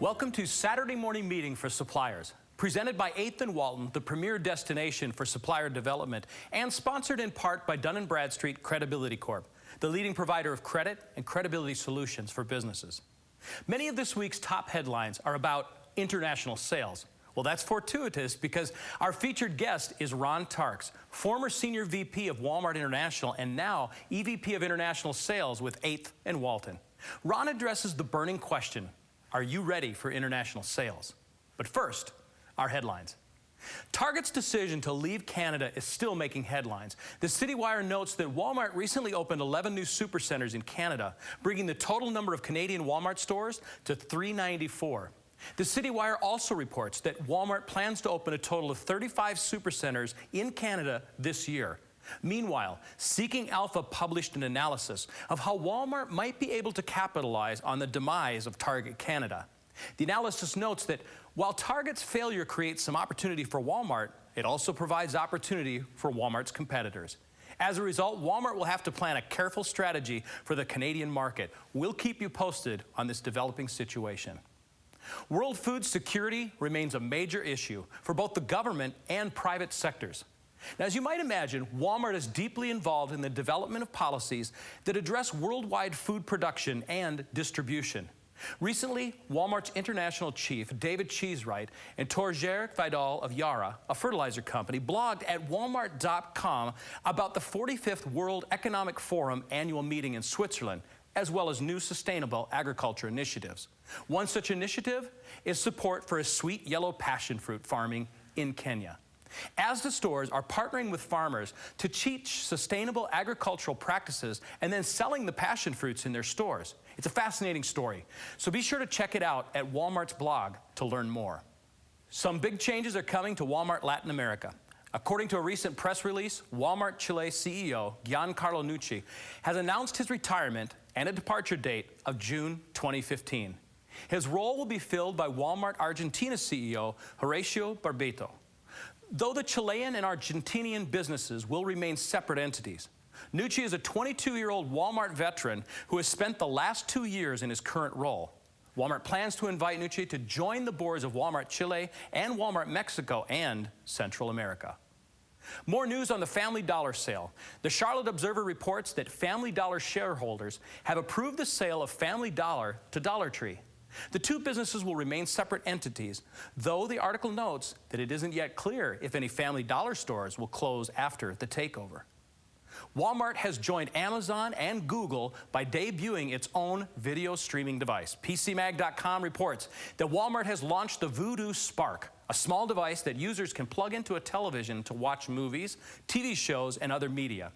Welcome to Saturday Morning Meeting for Suppliers, presented by 8th and Walton, the premier destination for supplier development, and sponsored in part by Dun & Bradstreet Credibility Corp., the leading provider of credit and credibility solutions for businesses. Many of this week's top headlines are about international sales. Well, that's fortuitous because our featured guest is Ron Tiarks, former Senior VP of Walmart International and now EVP of International Sales with 8th and Walton. Ron addresses the burning question, are you ready for international sales? But first, our headlines. Target's decision to leave Canada is still making headlines. The CityWire notes that Walmart recently opened 11 new supercenters in Canada, bringing the total number of Canadian Walmart stores to 394. The CityWire also reports that Walmart plans to open a total of 35 supercenters in Canada this year. Meanwhile, Seeking Alpha published an analysis of how Walmart might be able to capitalize on the demise of Target Canada. The analysis notes that while Target's failure creates some opportunity for Walmart, it also provides opportunity for Walmart's competitors. As a result, Walmart will have to plan a careful strategy for the Canadian market. We'll keep you posted on this developing situation. World food security remains a major issue for both the government and private sectors. Now, as you might imagine, Walmart is deeply involved in the development of policies that address worldwide food production and distribution. Recently, Walmart's international chief, David Cheesewright, and Torgeir Vidal of Yara, a fertilizer company, blogged at walmart.com about the 45th World Economic Forum annual meeting in Switzerland, as well as new sustainable agriculture initiatives. One such initiative is support for a sweet yellow passion fruit farming in Kenya. Asda stores are partnering with farmers to teach sustainable agricultural practices and then selling the passion fruits in their stores. It's a fascinating story, so be sure to check it out at Walmart's blog to learn more. Some big changes are coming to Walmart Latin America. According to a recent press release, Walmart Chile CEO Giancarlo Nucci has announced his retirement and a departure date of June 2015. His role will be filled by Walmart Argentina CEO Horacio Barbeito. Though the Chilean and Argentinian businesses will remain separate entities, Nucci is a 22-year-old Walmart veteran who has spent the last 2 years in his current role. Walmart plans to invite Nucci to join the boards of Walmart Chile and Walmart Mexico and Central America. More news on the Family Dollar sale. The Charlotte Observer reports that Family Dollar shareholders have approved the sale of Family Dollar to Dollar Tree. The two businesses will remain separate entities, though the article notes that it isn't yet clear if any Family Dollar stores will close after the takeover. Walmart has joined Amazon and Google by debuting its own video streaming device. PCMag.com reports that Walmart has launched the Vudu Spark, a small device that users can plug into a television to watch movies, TV shows, and other media.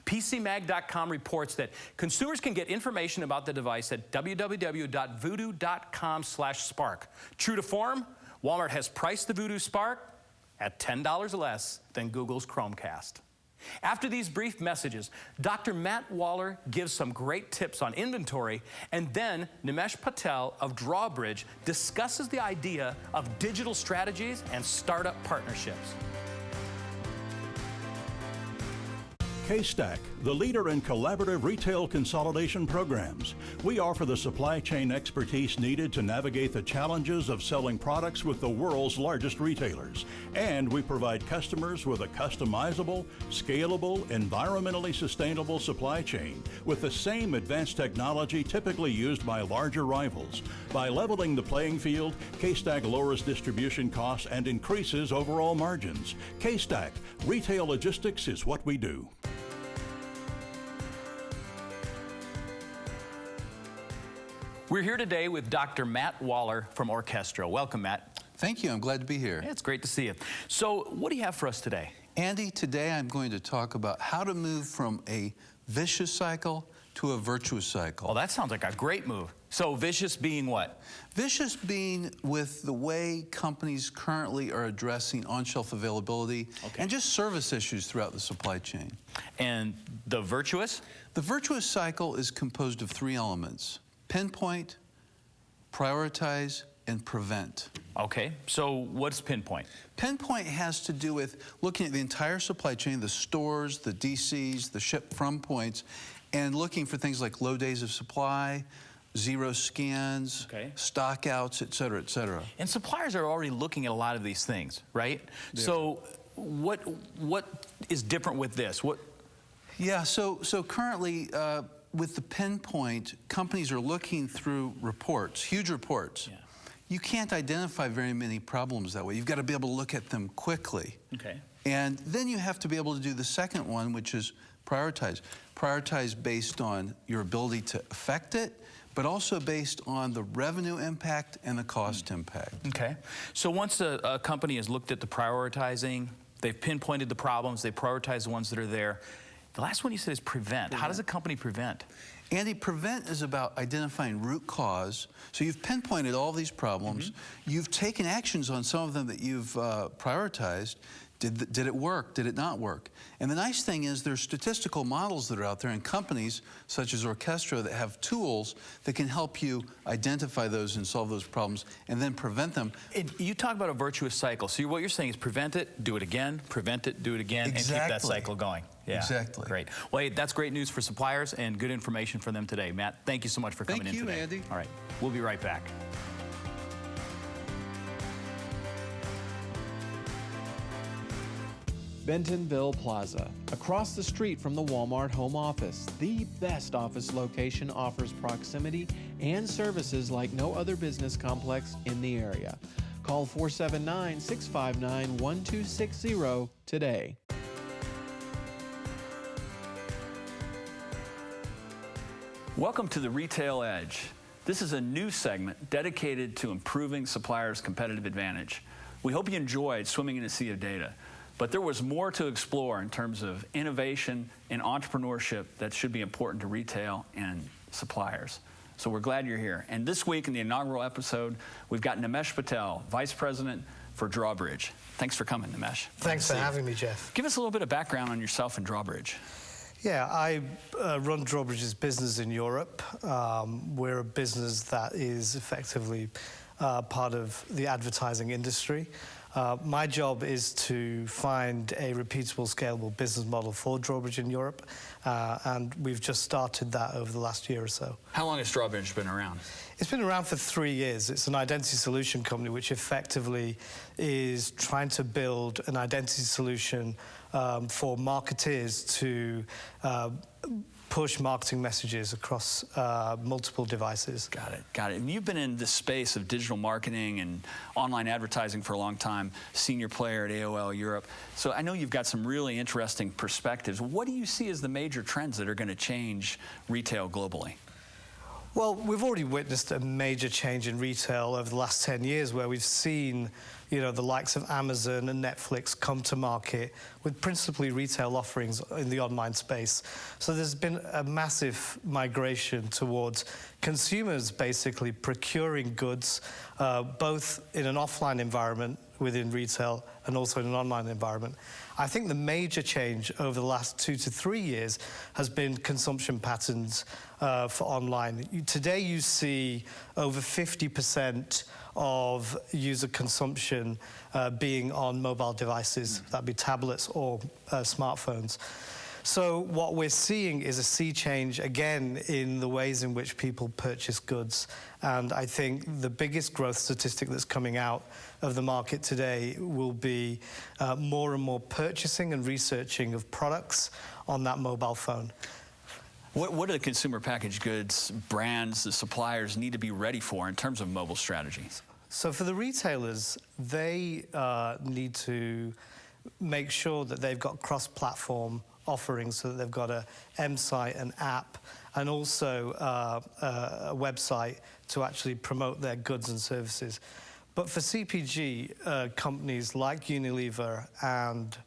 PCMag.com reports that consumers can get information about the device at www.vudu.com/spark. True to form, Walmart has priced the Vudu Spark at $10 less than Google's Chromecast. After these brief messages, Dr. Matt Waller gives some great tips on inventory, and then Nimeshh Patel of Drawbridge discusses the idea of digital strategies and startup partnerships. K-Stack, the leader in collaborative retail consolidation programs. We offer the supply chain expertise needed to navigate the challenges of selling products with the world's largest retailers. And we provide customers with a customizable, scalable, environmentally sustainable supply chain with the same advanced technology typically used by larger rivals. By leveling the playing field, K-Stack lowers distribution costs and increases overall margins. K-Stack, retail logistics is what we do. We're here today with Dr. Matt Waller from Orchestro. Welcome, Matt. Thank you. I'm glad to be here. Yeah, it's great to see you. So what do you have for us today? Andy, today I'm going to talk about how to move from a vicious cycle to a virtuous cycle. Oh, that sounds like a great move. So vicious being what? Vicious being with the way companies currently are addressing on-shelf availability and just service issues throughout the supply chain. And the virtuous? The virtuous cycle is composed of 3 elements: pinpoint, prioritize, and prevent. Okay, so what's pinpoint? Pinpoint has to do with looking at the entire supply chain, the stores, the DCs, the ship from points, and looking for things like low days of supply, zero scans, stockouts, et cetera, et cetera. And suppliers are already looking at a lot of these things, right? So what is different with this? Yeah, so currently, with the pinpoint, companies are looking through reports, huge reports. Yeah. You can't identify very many problems that way. You've got to be able to look at them quickly. Okay. And then you have to be able to do the second one, which is prioritize. Prioritize based on your ability to affect it, but also based on the revenue impact and the cost impact. Okay. So once a company has looked at the prioritizing, they've pinpointed the problems, they prioritize the ones that are there. The last one you said is prevent. How does a company prevent? Andy, prevent is about identifying root cause. So you've pinpointed all these problems. You've taken actions on some of them that you've prioritized. Did it work? Did it not work? And the nice thing is there's statistical models that are out there in companies such as Orchestro that have tools that can help you identify those and solve those problems and then prevent them. You talk about a virtuous cycle. So what you're saying is prevent it, do it again, prevent it, do it again, and keep that cycle going. Yeah. Exactly. Great. Well, hey, that's great news for suppliers and good information for them today. Matt, thank you so much for coming in today. Thank you, Andy. All right. We'll be right back. Bentonville Plaza, across the street from the Walmart home office. The best office location offers proximity and services like no other business complex in the area. Call 479-659-1260 today. Welcome to the Retail Edge. This is a new segment dedicated to improving suppliers' competitive advantage. We hope you enjoyed swimming in a sea of data. But there was more to explore in terms of innovation and entrepreneurship that should be important to retail and suppliers. So we're glad you're here. And this week in the inaugural episode, we've got Nimeshh Patel, Vice President for Drawbridge. Thanks for coming, Nimeshh. Thanks for having me, Jeff. Give us a little bit of background on yourself and Drawbridge. Yeah, I run Drawbridge's business in Europe. We're a business that is effectively part of the advertising industry. My job is to find a repeatable, scalable business model for Drawbridge in Europe, and we've just started that over the last year or so. How long has Drawbridge been around? It's been around for 3 years. It's an identity solution company which effectively is trying to build an identity solution for marketeers to push marketing messages across multiple devices. Got it, got it. And you've been in this space of digital marketing and online advertising for a long time, senior player at AOL Europe. So I know you've got some really interesting perspectives. What do you see as the major trends that are going to change retail globally? Well, we've already witnessed a major change in retail over the last 10 years where we've seen, the likes of Amazon and Netflix come to market with principally retail offerings in the online space. So there's been a massive migration towards consumers basically procuring goods, both in an offline environment within retail and also in an online environment. I think the major change over the last 2 to 3 years has been consumption patterns for online. Today you see over 50% of user consumption being on mobile devices, that'd be tablets or smartphones. So what we're seeing is a sea change again in the ways in which people purchase goods. And I think the biggest growth statistic that's coming out of the market today will be more and more purchasing and researching of products on that mobile phone. What do the consumer packaged goods brands, the suppliers need to be ready for in terms of mobile strategies? So for the retailers, they need to make sure that they've got cross-platform offerings, so that they've got a M-site, an app, and also a website to actually promote their goods and services. But for CPG companies like Unilever and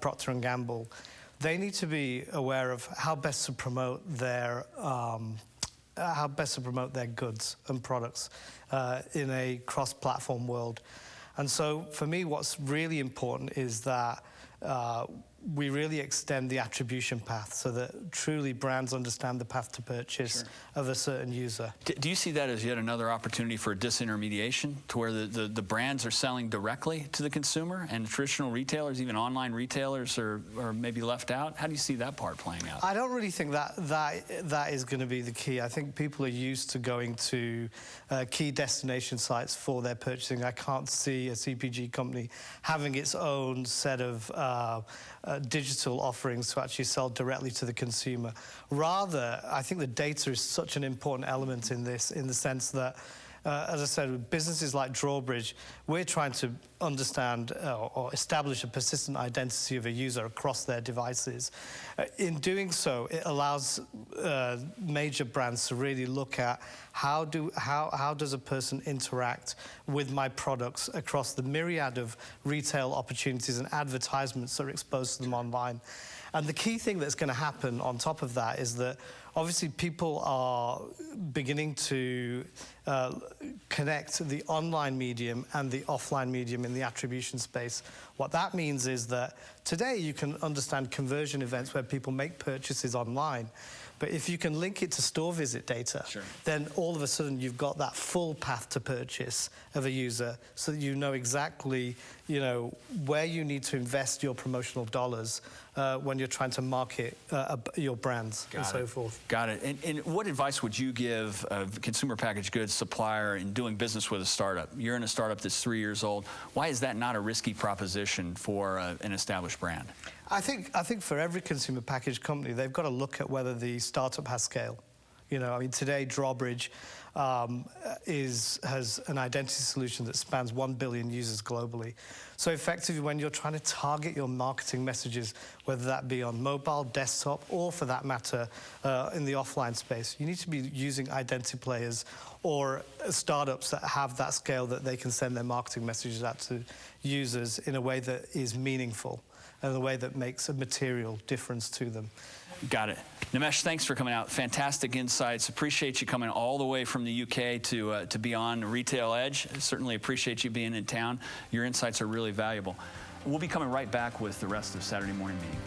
Procter & Gamble, they need to be aware of how best to promote their goods and products in a cross-platform world. And so for me, what's really important is that we really extend the attribution path so that truly brands understand the path to purchase of a certain user. Do you see that as yet another opportunity for disintermediation, to where the brands are selling directly to the consumer and traditional retailers, even online retailers, are maybe left out? How do you see that part playing out? I don't really think that is going to be the key. I think people are used to going to key destination sites for their purchasing. I can't see a CPG company having its own set of digital offerings to actually sell directly to the consumer. Rather, I think the data is such an important element in this, in the sense that, as I said, with businesses like Drawbridge, we're trying to understand or establish a persistent identity of a user across their devices. In doing so, it allows major brands to really look at how does a person interact with my products across the myriad of retail opportunities and advertisements that are exposed to them online. And the key thing that's going to happen on top of that is that obviously people are beginning to connect the online medium and the offline medium in the attribution space. What that means is that today you can understand conversion events where people make purchases online. But if you can link it to store visit data, then all of a sudden you've got that full path to purchase of a user, so that you know exactly, where you need to invest your promotional dollars when you're trying to market your brands and so forth. Got it. And what advice would you give a consumer packaged goods supplier in doing business with a startup? You're in a startup that's 3 years old. Why is that not a risky proposition for an established brand? I think for every consumer packaged company, they've got to look at whether the startup has scale. Today Drawbridge has an identity solution that spans 1 billion users globally. So effectively, when you're trying to target your marketing messages, whether that be on mobile, desktop, or for that matter, in the offline space, you need to be using identity players or startups that have that scale that they can send their marketing messages out to users in a way that is meaningful and in a way that makes a material difference to them. Got it. Nimeshh, thanks for coming out. Fantastic insights. Appreciate you coming all the way from the UK to be on Retail Edge. Certainly appreciate you being in town. Your insights are really valuable. We'll be coming right back with the rest of Saturday Morning Meeting.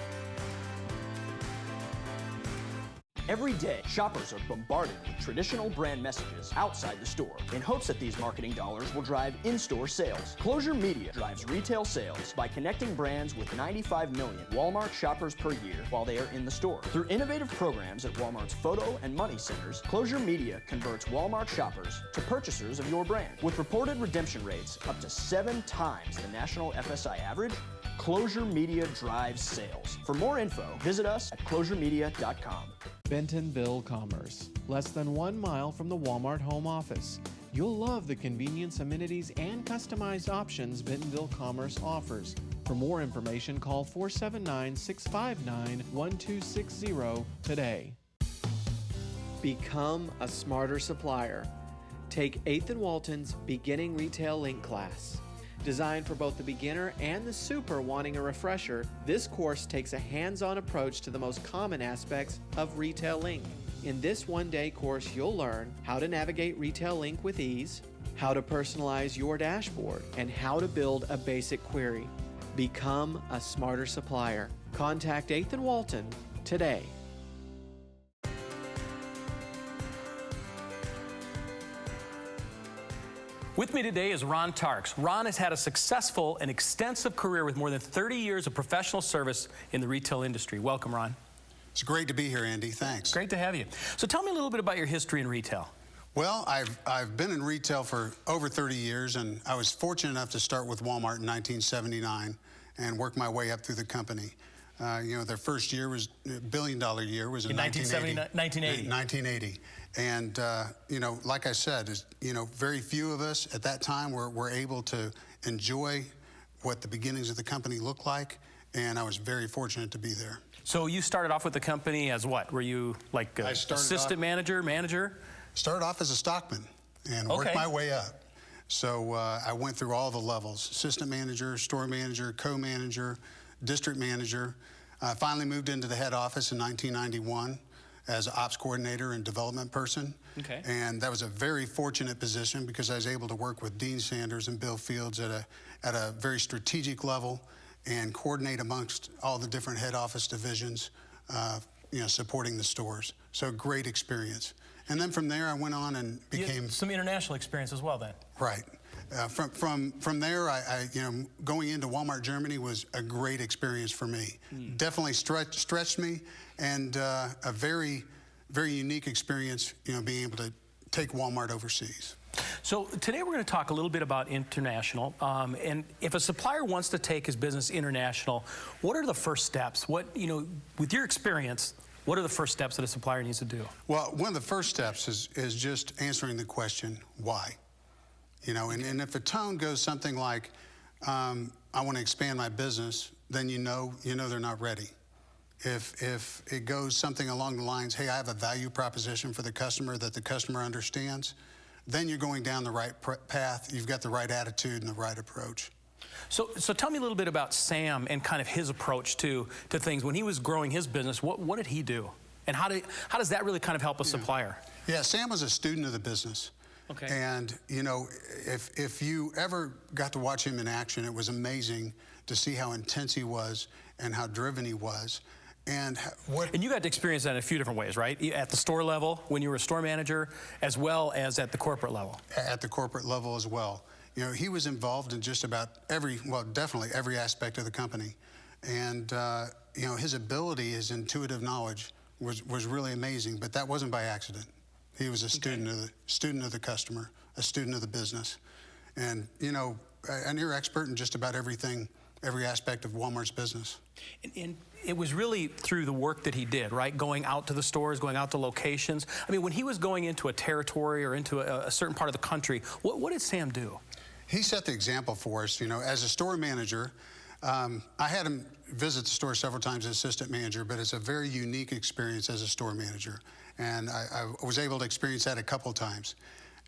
Every day, shoppers are bombarded with traditional brand messages outside the store in hopes that these marketing dollars will drive in-store sales. Closure Media drives retail sales by connecting brands with 95 million Walmart shoppers per year while they are in the store. Through innovative programs at Walmart's photo and money centers, Closure Media converts Walmart shoppers to purchasers of your brand. With reported redemption rates up to 7 times the national FSI average, Closure Media drives sales. For more info, visit us at closuremedia.com. Bentonville Commerce, less than 1 mile from the Walmart home office. You'll love the convenience, amenities, and customized options Bentonville Commerce offers. For more information, call 479-659-1260 today. Become a smarter supplier. Take 8th and Walton's Beginning Retail Link class. Designed for both the beginner and the super wanting a refresher, this course takes a hands-on approach to the most common aspects of Retail Link. In this one-day course, you'll learn how to navigate Retail Link with ease, how to personalize your dashboard, and how to build a basic query. Become a smarter supplier. Contact 8th and Walton today. With me today is Ron Tiarks. Ron has had a successful and extensive career with more than 30 years of professional service in the retail industry. Welcome, Ron. It's great to be here, Andy. Thanks. Great to have you. So tell me a little bit about your history in retail. Well, I've been in retail for over 30 years, and I was fortunate enough to start with Walmart in 1979 and work my way up through the company. Their first year was $1 billion year was in 1980. 1980. And, like I said, very few of us at that time were able to enjoy what the beginnings of the company looked like, and I was very fortunate to be there. So you started off with the company as what? Were you like assistant manager? Started off as a stockman and worked my way up. So I went through all the levels: assistant manager, store manager, co-manager, district manager. I finally moved into the head office in 1991 as ops coordinator and development person. Okay. And that was a very fortunate position because I was able to work with Dean Sanders and Bill Fields at a very strategic level and coordinate amongst all the different head office divisions, supporting the stores. So great experience. And then from there, I went on and became some international experience as well. Then, right. From there, I going into Walmart Germany was a great experience for me. Definitely stretched me, and a very, very unique experience. Being able to take Walmart overseas. So today we're going to talk a little bit about international. And if a supplier wants to take his business international, what are the first steps? With your experience, what are the first steps that a supplier needs to do? Well, one of the first steps is just answering the question, why? And if the tone goes something like, I want to expand my business, then you know they're not ready. If it goes something along the lines, hey, I have a value proposition for the customer that the customer understands, then you're going down the right path. You've got the right attitude and the right approach. So tell me a little bit about Sam and kind of his approach to things. When he was growing his business, what did he do? And how does that really kind of help a supplier? Yeah, Sam was a student of the business. Okay. And, if you ever got to watch him in action, it was amazing to see how intense he was and how driven he was. And you got to experience that in a few different ways, right? At the store level, when you were a store manager, as well as at the corporate level. At the corporate level as well. He was involved in just about definitely every aspect of the company. And, his ability, his intuitive knowledge was really amazing, but that wasn't by accident. He was a student of the customer, a student of the business. And, a near expert in just about everything, every aspect of Walmart's business. And it was really through the work that he did, right? Going out to the stores, going out to locations. I mean, when he was going into a territory or into a certain part of the country, what did Sam do? He set the example for us. As a store manager, I had him visit the store several times as assistant manager, but it's a very unique experience as a store manager. And I was able to experience that a couple of times.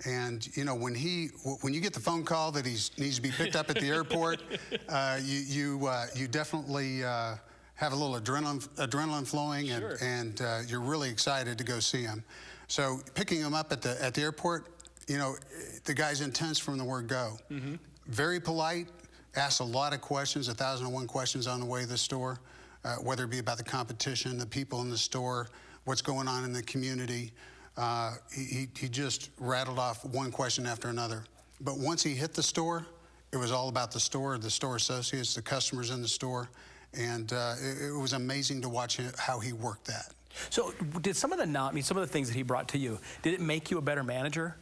And when you get the phone call that he needs to be picked up at the airport, you definitely have a little adrenaline flowing, Sure. and you're really excited to go see him. So picking him up at the airport, the guy's intense from the word go. Mm-hmm. Very polite, asks a lot of questions, 1,001 questions on the way to the store, whether it be about the competition, the people in the store, what's going on in the community. He just rattled off one question after another. But once he hit the store, it was all about the store associates, the customers in the store. And it was amazing to watch how he worked that. So did some of the things that he brought to you, did it make you a better manager?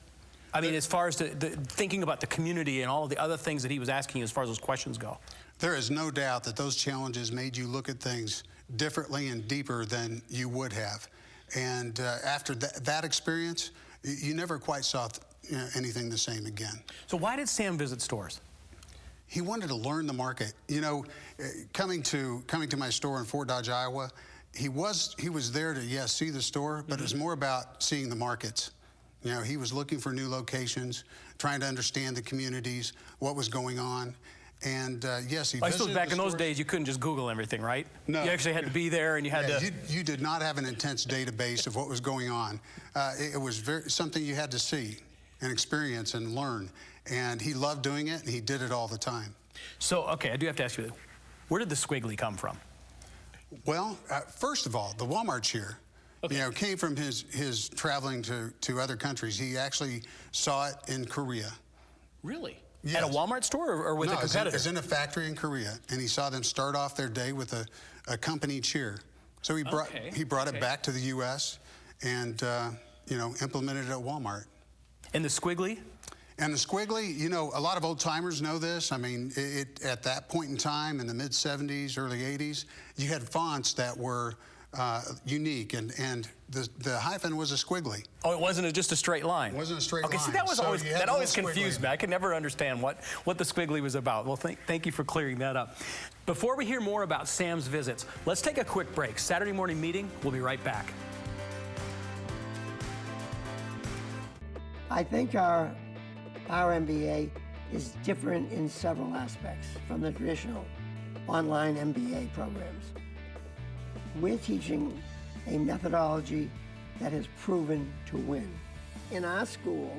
I mean, as far as the thinking about the community and all of the other things that he was asking as far as those questions go. There is no doubt that those challenges made you look at things differently and deeper than you would have. And after that experience, you never quite saw anything the same again. So why did Sam visit stores? He wanted to learn the market. Coming to my store in Fort Dodge, Iowa, he was there to see the store, but it was more about seeing the markets. He was looking for new locations, trying to understand the communities, what was going on. And yes, he visited. I suppose back in those days, you couldn't just Google everything, right? No. You actually had to be there, and you had to. You did not have an intense database of what was going on. It was something you had to see and experience and learn. And he loved doing it, and he did it all the time. So, okay, I do have to ask you, where did the squiggly come from? Well, first of all, the Walmart cheer. Okay. Came from his traveling to other countries. He actually saw it in Korea. Really? Yes. At a Walmart store or with a competitor? No, it was in a factory in Korea, and he saw them start off their day with a company cheer. So he brought it back to the U.S. and implemented it at Walmart. And the squiggly? And the squiggly, a lot of old timers know this. I mean, at that point in time, in the mid 70s, early 80s, you had fonts that were unique, and the hyphen was a squiggly. Oh, it wasn't just a straight line? It wasn't a straight line. Okay, see, that always confused me. I could never understand what the squiggly was about. Well, thank you for clearing that up. Before we hear more about Sam's visits, let's take a quick break. Saturday morning meeting, we'll be right back. I think our MBA is different in several aspects from the traditional online MBA programs. We're teaching a methodology that has proven to win. In our school,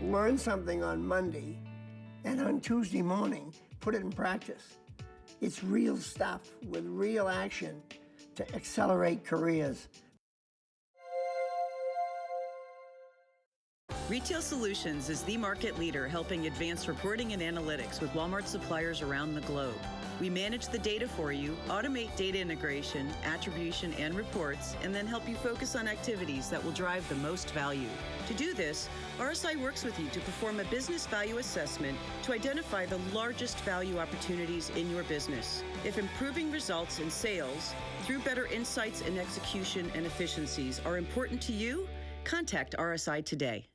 learn something on Monday, and on Tuesday morning, put it in practice. It's real stuff with real action to accelerate careers. Retail Solutions is the market leader helping advance reporting and analytics with Walmart suppliers around the globe. We manage the data for you, automate data integration, attribution, and reports, and then help you focus on activities that will drive the most value. To do this, RSI works with you to perform a business value assessment to identify the largest value opportunities in your business. If improving results in sales through better insights and execution and efficiencies are important to you, contact RSI today.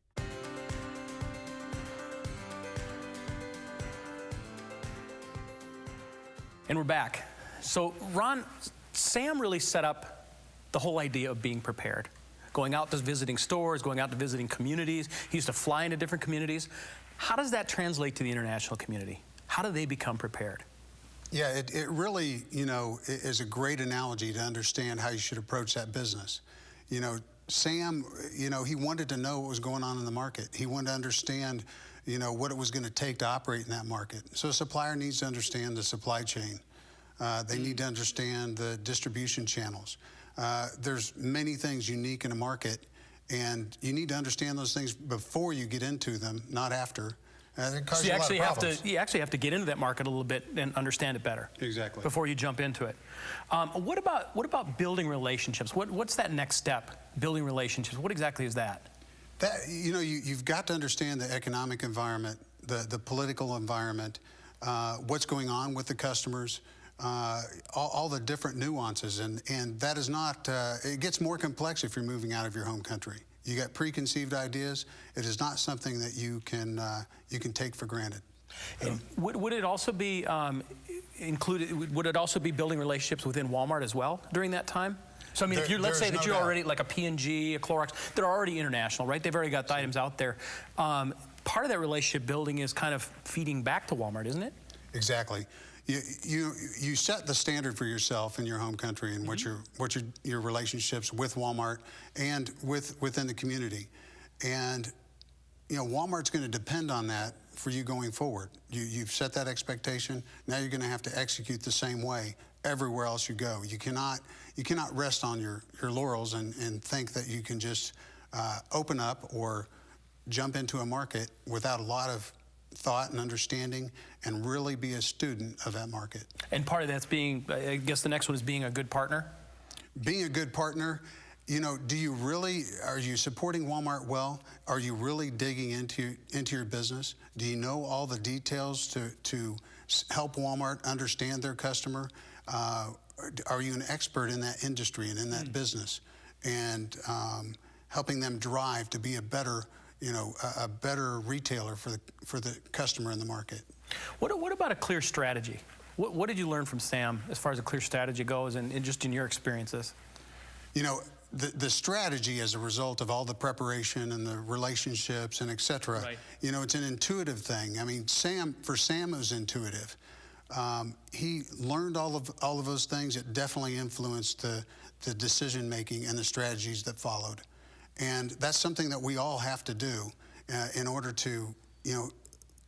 And we're back. So Ron, Sam really set up the whole idea of being prepared. Going out to visiting stores, going out to visiting communities. He used to fly into different communities. How does that translate to the international community? How do they become prepared? Yeah, it really, is a great analogy to understand how you should approach that business. Sam, he wanted to know what was going on in the market. He wanted to understand, what it was going to take to operate in that market. So a supplier needs to understand the supply chain. They need to understand the distribution channels. There's many things unique in a market, and you need to understand those things before you get into them, not after. So you actually have to get into that market a little bit and understand it better. Exactly. Before you jump into it. What about building relationships? What's that next step? Building relationships. What exactly is that? You've got to understand the economic environment, the political environment, what's going on with the customers, all the different nuances, and that is not. It gets more complex if you're moving out of your home country. You got preconceived ideas. It is not something that you can take for granted. Would it also be included? Would it also be building relationships within Walmart as well during that time? So I mean, let's say that you're already like a P&G, a Clorox, they're already international, right? They've already got the items out there. Part of that relationship building is kind of feeding back to Walmart, isn't it? Exactly. You set the standard for yourself in your home country and what your relationships with Walmart and within the community, and Walmart's going to depend on that for you going forward. You've set that expectation. Now you're going to have to execute the same way everywhere else you go. You cannot rest on your laurels and think that you can just open up or jump into a market without a lot of thought and understanding, and really be a student of that market. And part of that's being, I guess the next one is being a good partner? Being a good partner, are you supporting Walmart well? Are you really digging into your business? Do you know all the details to help Walmart understand their customer? Are you an expert in that industry and in that business? And helping them drive to be a better retailer for the customer in the market. What about a clear strategy? What did you learn from Sam as far as a clear strategy goes, and just in your experiences? The strategy as a result of all the preparation and the relationships and et cetera, right. It's an intuitive thing. I mean, for Sam it was intuitive. He learned all of those things. It definitely influenced the decision making and the strategies that followed. And that's something that we all have to do in order to,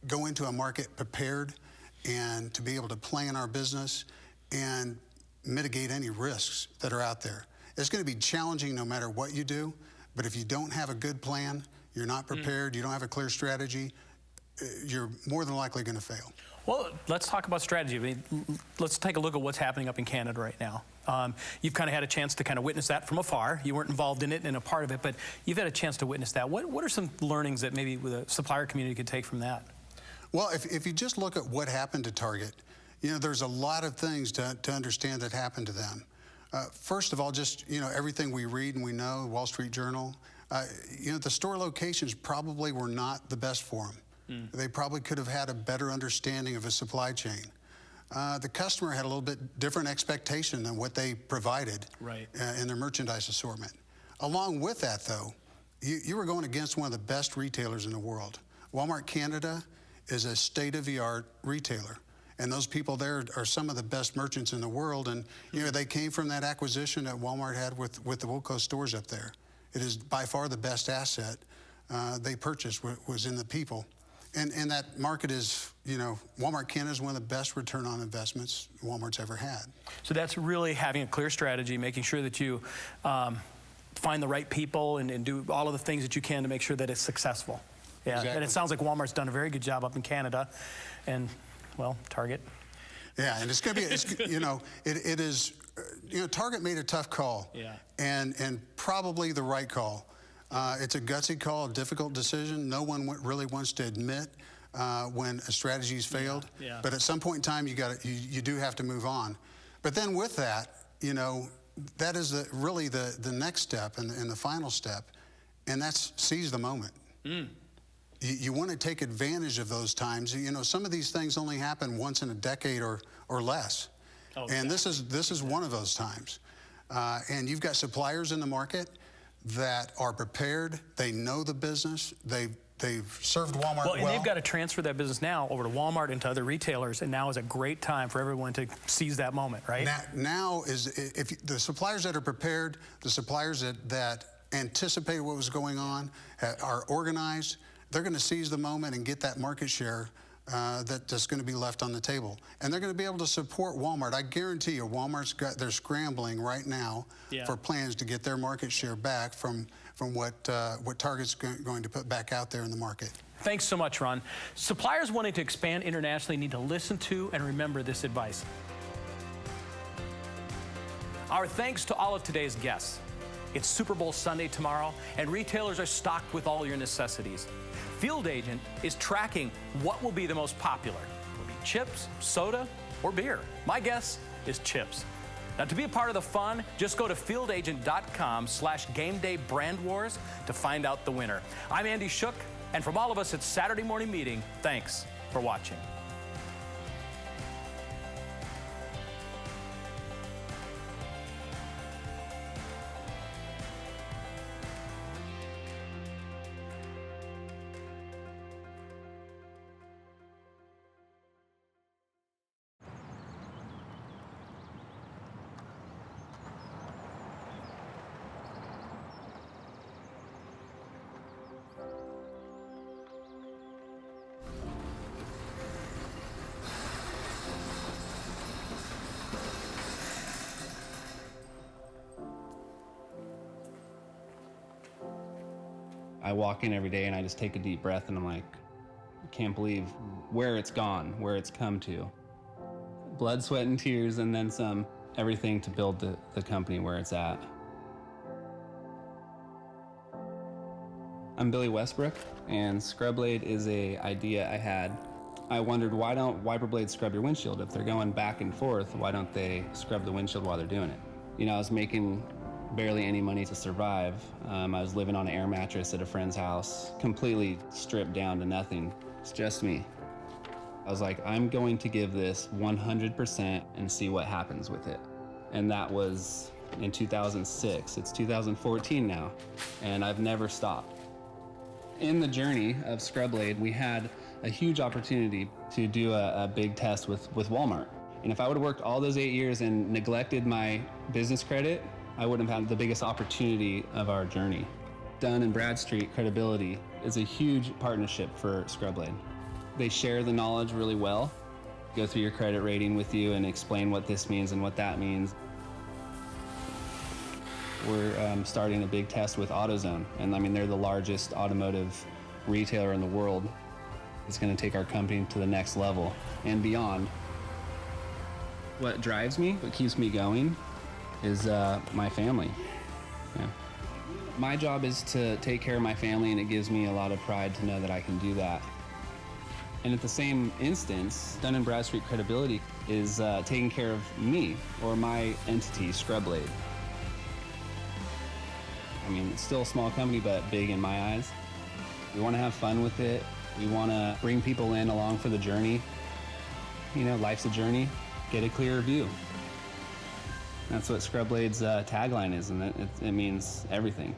go into a market prepared and to be able to plan our business and mitigate any risks that are out there. It's going to be challenging no matter what you do, but if you don't have a good plan, you're not prepared, you don't have a clear strategy, you're more than likely going to fail. Well, let's talk about strategy. I mean, let's take a look at what's happening up in Canada right now. You've kind of had a chance to kind of witness that from afar. You weren't involved in it and a part of it, but you've had a chance to witness that. What are some learnings that maybe the supplier community could take from that? Well, if you just look at what happened to Target, there's a lot of things to understand that happened to them. First of all, just, everything we read and we know, Wall Street Journal, the store locations probably were not the best for them. They probably could have had a better understanding of a supply chain. The customer had a little bit different expectation than what they provided in their merchandise assortment. Along with that, though, you were going against one of the best retailers in the world. Walmart Canada is a state-of-the-art retailer. And those people there are some of the best merchants in the world. And, they came from that acquisition that Walmart had with the Wilco stores up there. It is by far the best asset they purchased was in the people. And that market is, you know, Walmart Canada is one of the best return on investments Walmart's ever had. So that's really having a clear strategy, making sure that you find the right people and do all of the things that you can to make sure that it's successful. Yeah, exactly. And it sounds like Walmart's done a very good job up in Canada, and, well, Target. Yeah, and it's going to be, it's, you know, it is, you know, Target made a tough call. Yeah. And probably the right call. It's a gutsy call, a difficult decision. No one really wants to admit when a strategy's failed. Yeah. But at some point in time, you do have to move on. But then with that, you know, that is really the next step and the final step, and that's seize the moment. You want to take advantage of those times. You know, some of these things only happen once in a decade or less. Oh, and exactly. this is one of those times. And you've got suppliers in the market that are prepared. They know the business. They've served Walmart well. And they've got to transfer that business now over to Walmart and to other retailers, and now is a great time for everyone to seize that moment, right? Now is, if the suppliers that are prepared, the suppliers that anticipated what was going on, are organized, they're going to seize the moment and get that market share that's going to be left on the table. And they're going to be able to support Walmart. I guarantee you, they're scrambling right now for plans to get their market share back from what Target's going to put back out there in the market. Thanks so much, Ron. Suppliers wanting to expand internationally need to listen to and remember this advice. Our thanks to all of today's guests. It's Super Bowl Sunday tomorrow, and retailers are stocked with all your necessities. Field Agent is tracking what will be the most popular. Will it be chips, soda, or beer? My guess is chips. Now, to be a part of the fun, just go to fieldagent.com/GameDayBrandWars to find out the winner. I'm Andy Shook, and from all of us at Saturday Morning Meeting, thanks for watching. I walk in every day and I just take a deep breath and I'm like, I can't believe where it's gone, where it's come to. Blood, sweat, and tears, and then some, everything to build the company where it's at. I'm Billy Westbrook, and Scrub Blade is an idea I had. I wondered, why don't wiper blades scrub your windshield? If they're going back and forth, why don't they scrub the windshield while they're doing it? You know, I was making barely any money to survive. I was living on an air mattress at a friend's house, completely stripped down to nothing. It's just me. I was like, I'm going to give this 100% and see what happens with it. And that was in 2006. It's 2014 now, and I've never stopped. In the journey of Scrub Blade, we had a huge opportunity to do a big test with Walmart. And if I would have worked all those 8 years and neglected my business credit, I wouldn't have had the biggest opportunity of our journey. Dun & Bradstreet credibility is a huge partnership for Scrub Blade. They share the knowledge really well, go through your credit rating with you and explain what this means and what that means. We're starting a big test with AutoZone, and I mean, they're the largest automotive retailer in the world. It's going to take our company to the next level and beyond. What drives me, what keeps me going, is my family. Yeah. My job is to take care of my family, and it gives me a lot of pride to know that I can do that. And at the same instance, Dun & Bradstreet credibility is taking care of me, or my entity, Scrub Blade. I mean, it's still a small company, but big in my eyes. We want to have fun with it. We want to bring people in along for the journey. You know, life's a journey. Get a clearer view. That's what Scrub Blade's tagline is, and it means everything.